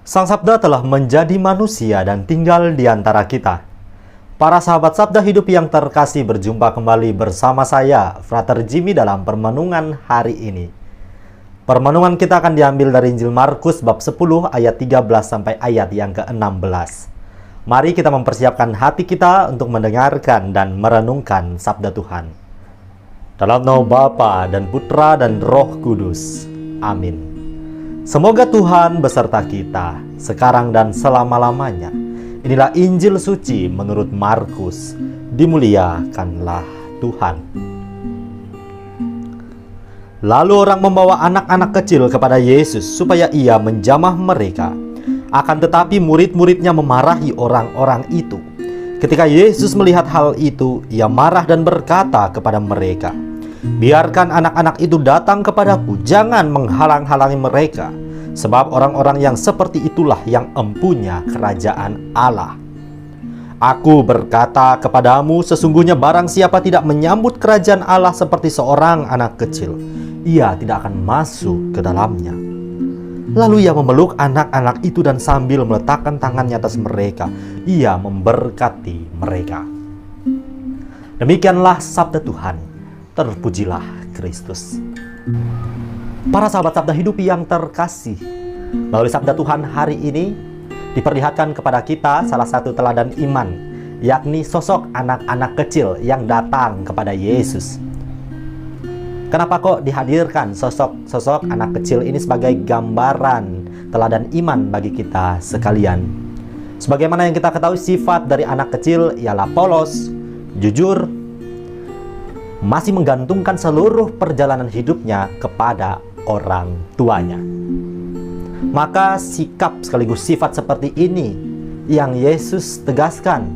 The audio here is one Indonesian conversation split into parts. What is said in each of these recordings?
Sang Sabda telah menjadi manusia dan tinggal di antara kita. Para sahabat Sabda Hidup yang terkasih, berjumpa kembali bersama saya, Frater Jimmy, dalam permenungan hari ini. Permenungan kita akan diambil dari Injil Markus bab 10 ayat 13 sampai ayat yang ke-16. Mari kita mempersiapkan hati kita untuk mendengarkan dan merenungkan sabda Tuhan. Dalam nama Bapa dan Putra dan Roh Kudus. Amin. Semoga Tuhan beserta kita sekarang dan selama-lamanya. Inilah Injil suci menurut Markus. Dimuliakanlah Tuhan. Lalu orang membawa anak-anak kecil kepada Yesus supaya ia menjamah mereka. Akan tetapi murid-muridnya memarahi orang-orang itu. Ketika Yesus melihat hal itu, ia marah dan berkata kepada mereka, "Biarkan anak-anak itu datang kepadaku, jangan menghalang-halangi mereka. Sebab orang-orang yang seperti itulah yang empunya kerajaan Allah. Aku berkata kepadamu, sesungguhnya barang siapa tidak menyambut kerajaan Allah seperti seorang anak kecil, ia tidak akan masuk ke dalamnya." Lalu ia memeluk anak-anak itu dan sambil meletakkan tangannya atas mereka, ia memberkati mereka. Demikianlah sabda Tuhan. Terpujilah Kristus. Para sahabat Sabda Hidup yang terkasih, melalui sabda Tuhan hari ini diperlihatkan kepada kita salah satu teladan iman, yakni sosok anak-anak kecil yang datang kepada Yesus. Kenapa kok dihadirkan sosok anak kecil ini sebagai gambaran teladan iman bagi kita sekalian? Sebagaimana yang kita ketahui, sifat dari anak kecil ialah polos, jujur, masih menggantungkan seluruh perjalanan hidupnya kepada orang tuanya. Maka sikap sekaligus sifat seperti ini yang Yesus tegaskan,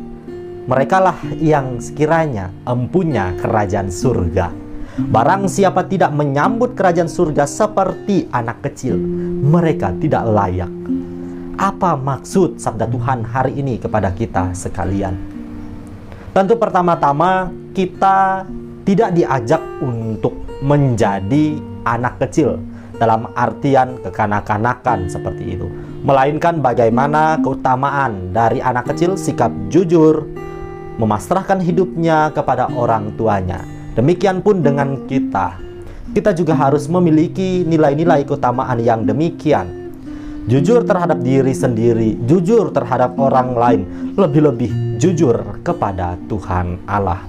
merekalah yang sekiranya empunya kerajaan surga. Barang siapa tidak menyambut kerajaan surga seperti anak kecil, mereka tidak layak. Apa maksud sabda Tuhan hari ini kepada kita sekalian? Tentu pertama-tama kita tidak diajak untuk menjadi anak kecil dalam artian kekanak-kanakan seperti itu, melainkan bagaimana keutamaan dari anak kecil, sikap jujur, memasrahkan hidupnya kepada orang tuanya. Demikian pun dengan kita juga harus memiliki nilai-nilai keutamaan yang demikian. Jujur terhadap diri sendiri, jujur terhadap orang lain, lebih-lebih jujur kepada Tuhan Allah.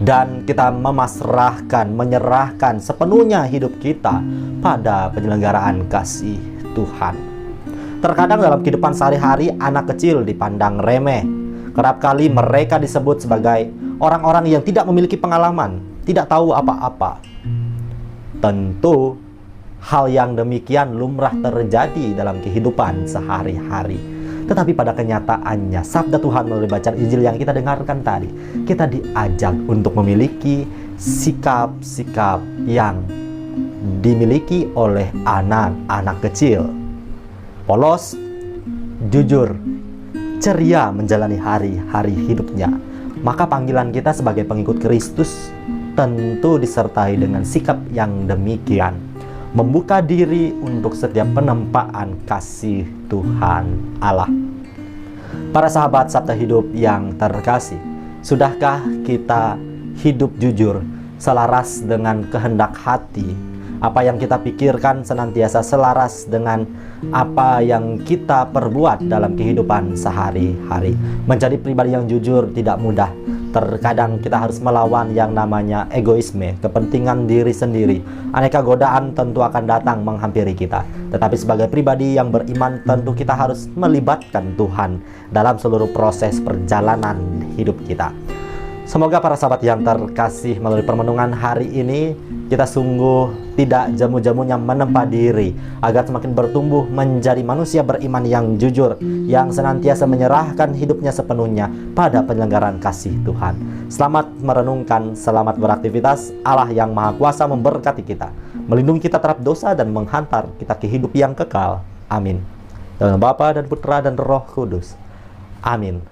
Dan kita menyerahkan sepenuhnya hidup kita pada penyelenggaraan kasih Tuhan. Terkadang dalam kehidupan sehari-hari, anak kecil dipandang remeh. Kerap kali mereka disebut sebagai orang-orang yang tidak memiliki pengalaman, tidak tahu apa-apa. Tentu hal yang demikian lumrah terjadi dalam kehidupan sehari-hari. Tetapi pada kenyataannya, sabda Tuhan melalui bacaan Injil yang kita dengarkan tadi, kita diajak untuk memiliki sikap-sikap yang dimiliki oleh anak-anak kecil. Polos, jujur, ceria menjalani hari-hari hidupnya. Maka panggilan kita sebagai pengikut Kristus tentu disertai dengan sikap yang demikian, membuka diri untuk setiap penempaan kasih Tuhan Allah. Para sahabat Sabda Hidup yang terkasih, sudahkah kita hidup jujur, selaras dengan kehendak hati? Apa yang kita pikirkan senantiasa selaras dengan apa yang kita perbuat dalam kehidupan sehari-hari. Menjadi pribadi yang jujur tidak mudah. Terkadang kita harus melawan yang namanya egoisme, kepentingan diri sendiri. Aneka godaan tentu akan datang menghampiri kita. Tetapi sebagai pribadi yang beriman, tentu kita harus melibatkan Tuhan dalam seluruh proses perjalanan hidup kita. Semoga para sahabat yang terkasih, melalui permenungan hari ini kita sungguh tidak jamu-jamunya menempa diri, agar semakin bertumbuh menjadi manusia beriman yang jujur, yang senantiasa menyerahkan hidupnya sepenuhnya pada penyelenggaraan kasih Tuhan. Selamat merenungkan, selamat beraktivitas. Allah yang Maha Kuasa memberkati kita, melindungi kita terhadap dosa dan menghantar kita ke hidup yang kekal. Amin. Dalam Bapa dan Putra dan Roh Kudus. Amin.